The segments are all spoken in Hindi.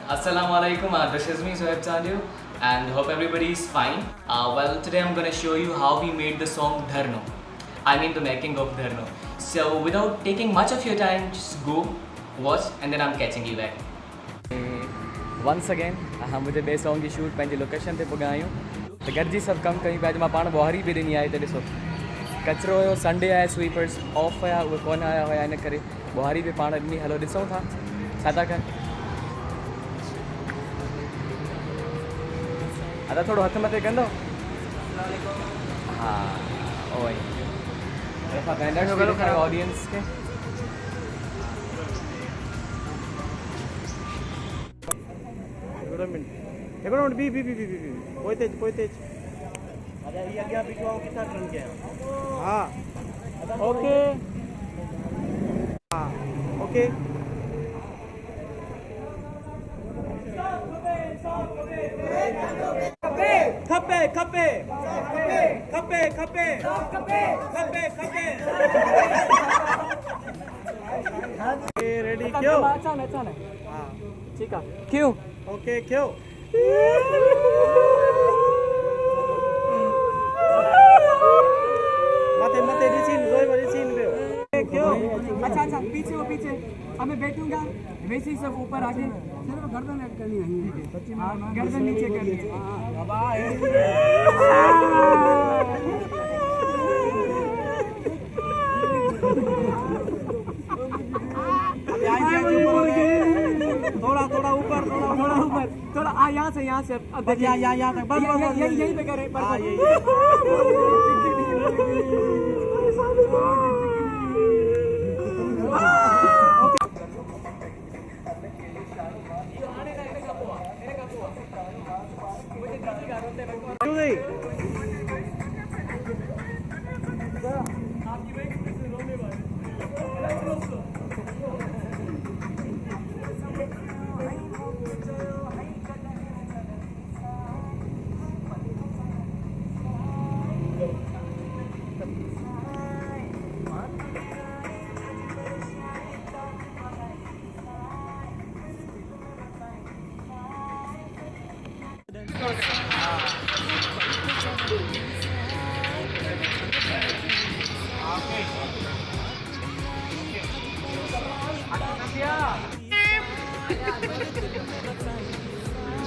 Assalamualaikum, this is me Zohaib Chandu and hope everybody is fine. Well, today I'm gonna show you how we made the song Dharno. I mean the making of Dharno. So without taking much of your time, just go, watch and then I'm catching you back. Once again, मुझे बे सॉन्ग की शूट पंहिंजी लोकेशन ते पुॻायूं त गॾिजी सभु कमु कयूं पिया। अॼु मां पाण ॿुहारी बि ॾिनी आहे त ॾिसो कचिरो हुयो, संडे आहे, स्वीपर्स ऑफ हुया, उहे कोन आया हुया, इन करे ॿुहारी बि पाण ॾिनी। हलो ॾिसूं था छा था कनि। अदा थोरो हथ मथे कंदो। हा उहो ई ऑडियंस खे ओके ओके खपे खपे खपे खपे खपे खपे रेडी क्यों अच्छा हाँ ठीक है क्यों ओके क्यों मते मते रिसीन जोई वाली सीन पे क्यों अच्छा अच्छा पीछे वो पीछे अब मैं बैठूंगा वैसे ही सब ऊपर आके सिर्फ गर्दन ऐड करनी है गर्दन नीचे करनी है बाबा थोड़ा थोड़ा ऊपर थोड़ा ऊपर थोड़ा यहाँ से अब यहाँ तक बस यही पे करें हाँ यही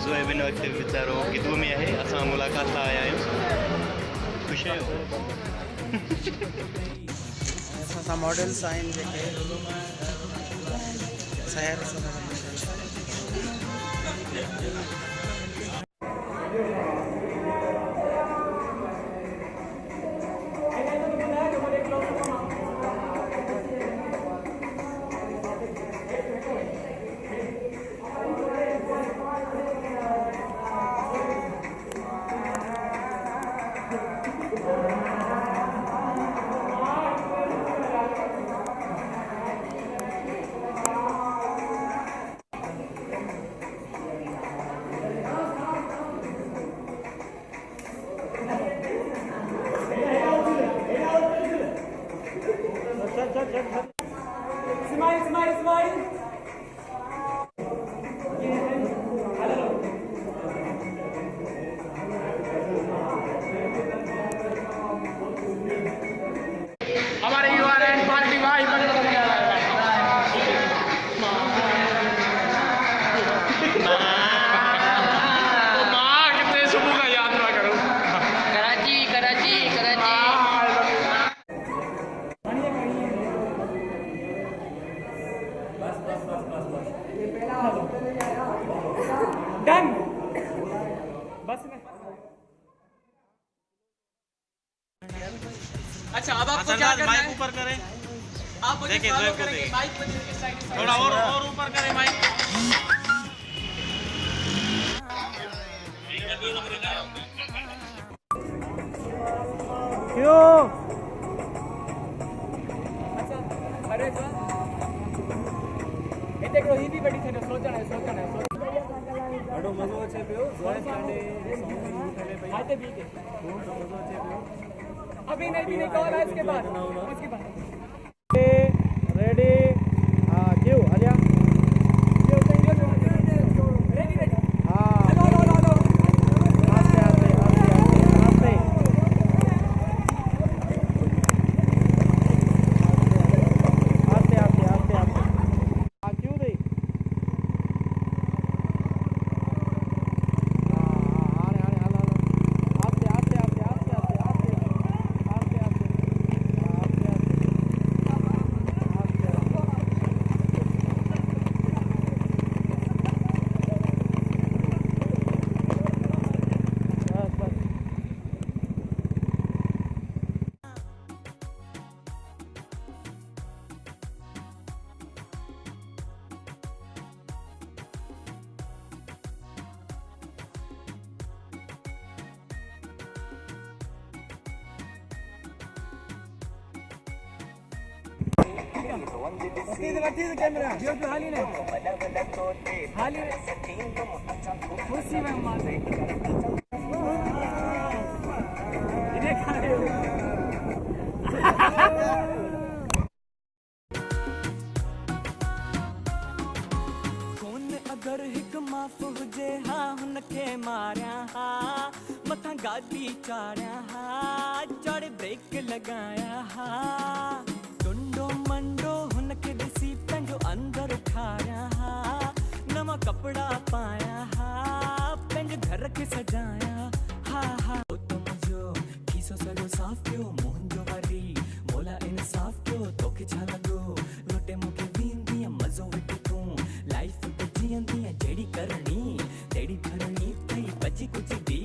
ज़ोहैब अख्तर वीचारो गिदू में है असां मुलाक़ात लाइ आया आहियूं ख़ुशि आहियो असां मॉडल्स आहिनि जेके शहर स्माइल हमारे युवा पार्टी भाई कितने सुबह का याद ना करो कराची कराची कराची डन बस में अच्छा अब आपको क्या करना है ऊपर करें आप मुझे फॉलो करेंगे माइक पर इस साइड थोड़ा और ऊपर करें माइक क्यों अच्छा अरे जो ये देखो ही भी बड़ी थे सोचना है ॾाढो मज़ो अचे पियो ज़ोहैब चांडे सॉन्ग यूट्यूब ते पीते पीते अभी नहीं कॉल है इसके बाद रेडी क्यों आ जा ಬರ್ತಿದ್ದು ಕ್ಯಾಮೆರಾ ಇವತ್ತು ಹಾಲಿನೇ ಖುಷಿ ಮ್ಯಾಮ್ ಮಾತೆ ಇದೇ ಖಾಲಿ अगर हिक माफ़ हुजे हा हुनखे मारिया हा मथां गाॾी चाढ़िया हा चढ़ ब्रेक लॻाया हा टुंडो मंडो हुनखे ॾिसी पंहिंजो अंदर ठारिया हा नवां कपिड़ा पाया हा पंहिंजे घर खे सजाया हा हा तुंहिंजो खीसो सॼो साफ़ कयो मुंहिंजो वरी मोला इंसाफ़ कयो तोखे छा लॻो रोटे मूंखे वींदी मज़ो वठी तूं लाइफ जेड़ी करनी तेड़ी भरनी थई बची कुछ दी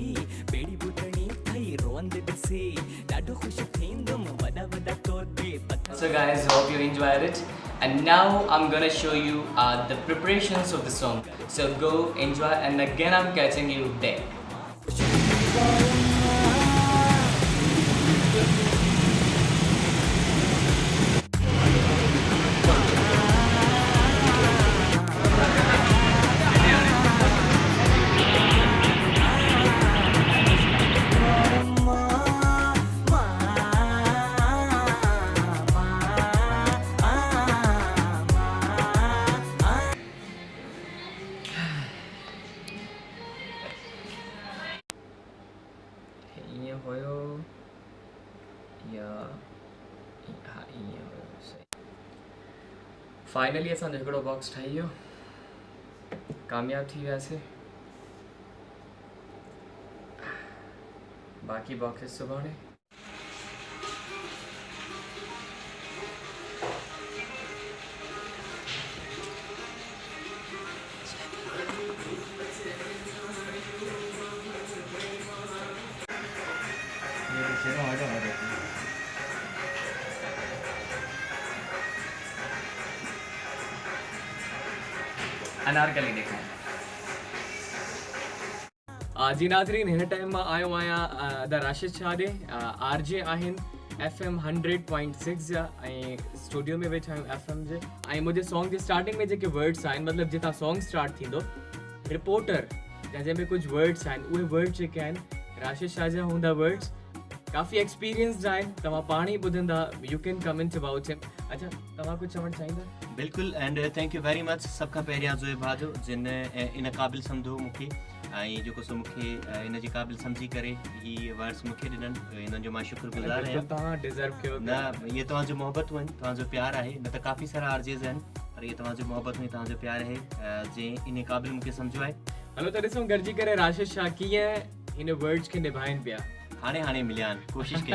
बेड़ी बुटनी थई रोंद दिसी डाडो खुश थींदम वडा वडा तोर दे So guys, hope you enjoyed it, and now I'm gonna show you the preparations of the song. So go enjoy, and again I'm catching you there. Finally असां हिकिड़ो बॉक्स ठाही वियो कामयाब थी वियासीं बाक़ी बॉक्सिस सुभाणे अनारकली देखा जी नाज़रीन हिन टाइम मां आयो आहियां द राशिद शाह ॾे आरजे आहिनि FM 100.6 जा ऐं स्टूडियो में वेठा आहियूं FM जे ऐं मुंहिंजे सॉन्ग जे स्टार्टिंग में जेके वर्ड्स आहिनि मतिलबु जितां सॉन्ग स्टार्ट थींदो रिपोर्टर या जंहिंमें कुझु वर्ड्स आहिनि उहे वर्ड्स जेके आहिनि राशिद शाह जा हूंदा वर्ड्स काफ़ी एक्सपीरियंस्ड आहिनि तव्हां पाण ई ॿुधंदा you can comment about him अच्छा तव्हां कुझु चवणु चाहींदा बिल्कुलु and thank you very much सभ खां पहिरियां ज़ोएब भाउ जिन इन क़ाबिल सम्झो मूंखे ऐं जेको सो मूंखे इन जे क़ाबिल सम्झी करे हीअ वर्ड्स मूंखे ॾिननि इन्हनि जो मां शुक्रगुज़ार आहियां तव्हां डिज़र्व कयो न इहे तव्हांजो मोहबतूं आहिनि तव्हांजो प्यारु आहे न त काफ़ी सारा आरजेस आहिनि पर इहे तव्हांजो मोहबतूं ऐं तव्हांजो प्यारु आहे जंहिं इन क़ाबिल मूंखे सम्झो आहे हलो त ॾिसूं गॾिजी करे राशिद शाह कीअं हिन वर्ड्स खे निभाइनि पिया हाणे मिलिया आहिनि कोशिशि कई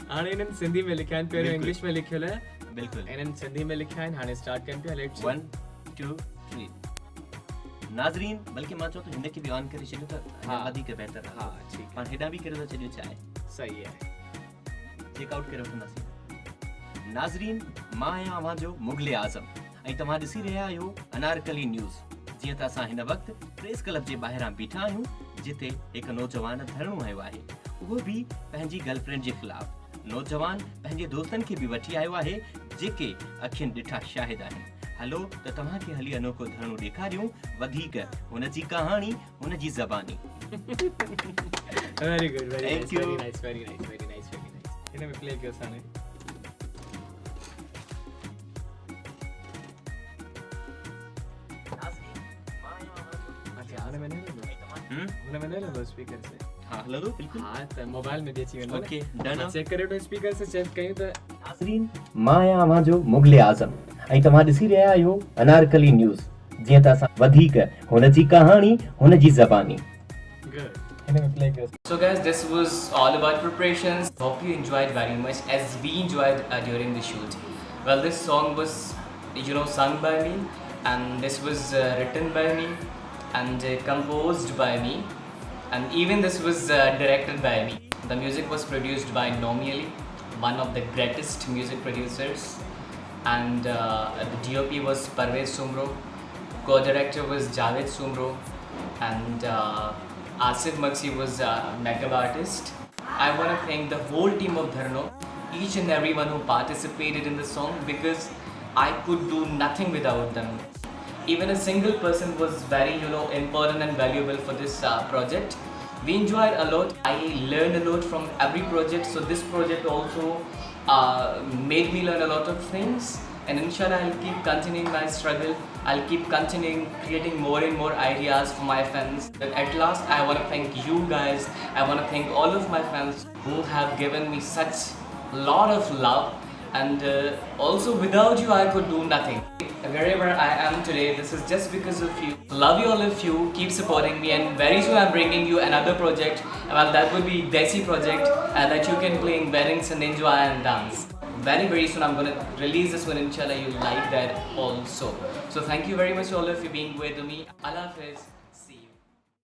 हाणे इन्हनि सिंधी में लिखिया आहिनि पहिरियों इंग्लिश में लिखियल आहे बिल्कुलु इन्हनि सिंधी में लिखिया आहिनि हाणे स्टार्ट कनि पिया लेट्स 1 2 3 नाज़रीन बल्कि मां चओ त हिनखे बि ऑन करे छॾियो त वधीक बहितर हा ठीकु पाण हेॾा बि करे था छॾियो चाहे सही आहे चेकआउट करे वठंदासीं नाज़रीन मां आहियां अव्हांजो मुग़ल आज़म ऐं तव्हां ॾिसी रहिया आहियो अनारकली न्यूज़ जीअं त असां हिन वक़्तु प्रेस क्लब जे ॿाहिरां बीठा आहियूं जिते हिकु नौजवान धरणो आयो आहे उहो बि पंहिंजी गर्लफ्रेंड जे ख़िलाफ़ नौजवान पंहिंजे दोस्तनि खे बि वठी आयो आहे जेके अखियुनि ॾिठा शाहिद आहिनि हलो त तव्हांखे हली अनोखो धरणो ॾेखारियूं वधीक हुनजी कहाणी हुनजी ज़बानी Very good, very Thank nice, you. very nice, very nice, very nice, very nice. हिने में play कयो साने. अच्छा, मैंने ले लो स्पीकर से. हाँ हलो बिल्कुल हाँ, तो मोबाइल में बेची वेंदो. ओके डन चेक करियो तो स्पीकर से चेक कयूं तो नाज़रीन मां आहियां अवां जो मुग़ल आज़म ऐं तव्हां ॾिसी रहिया आहियो अनारकली न्यूज़ जीअं त असां वधीक हुनजी कहाणी हुनजी ज़बानी good. हिने में play कयो. So guys, this was all about preparations. Hope you enjoyed very much as we enjoyed during the shoot. Well, this song was, sung by me, and this was written by me, and composed by me, and even this was directed by me. The music was produced by Nomi Ali, one of the greatest music producers, and the DOP was Parvez Sumro, co-director was Javed Sumro, and Asif Maksi was makeup artist. I want to thank the whole team of Dharno, each and everyone who participated in the song, because I could do nothing without them. Even a single person was very important and valuable for this project. We enjoyed a lot. I learned a lot from every project, so this project also made me learn a lot of things, and inshallah I'll keep continuing my struggle. I'll keep continuing creating more and more ideas for my fans. But at last I want to thank you guys. I want to thank all of my fans who have given me such lot of love, and also without you I could do nothing. Wherever I am today, this is just because of you. Love you all of you, keep supporting me, and very soon I'm bringing you another project. Well, that would be Desi project that you can play in weddings and enjoy and dance. Very soon I'm gonna release this one, inshallah you'll like that also. So thank you very much all of you being with me. Allah Hafiz.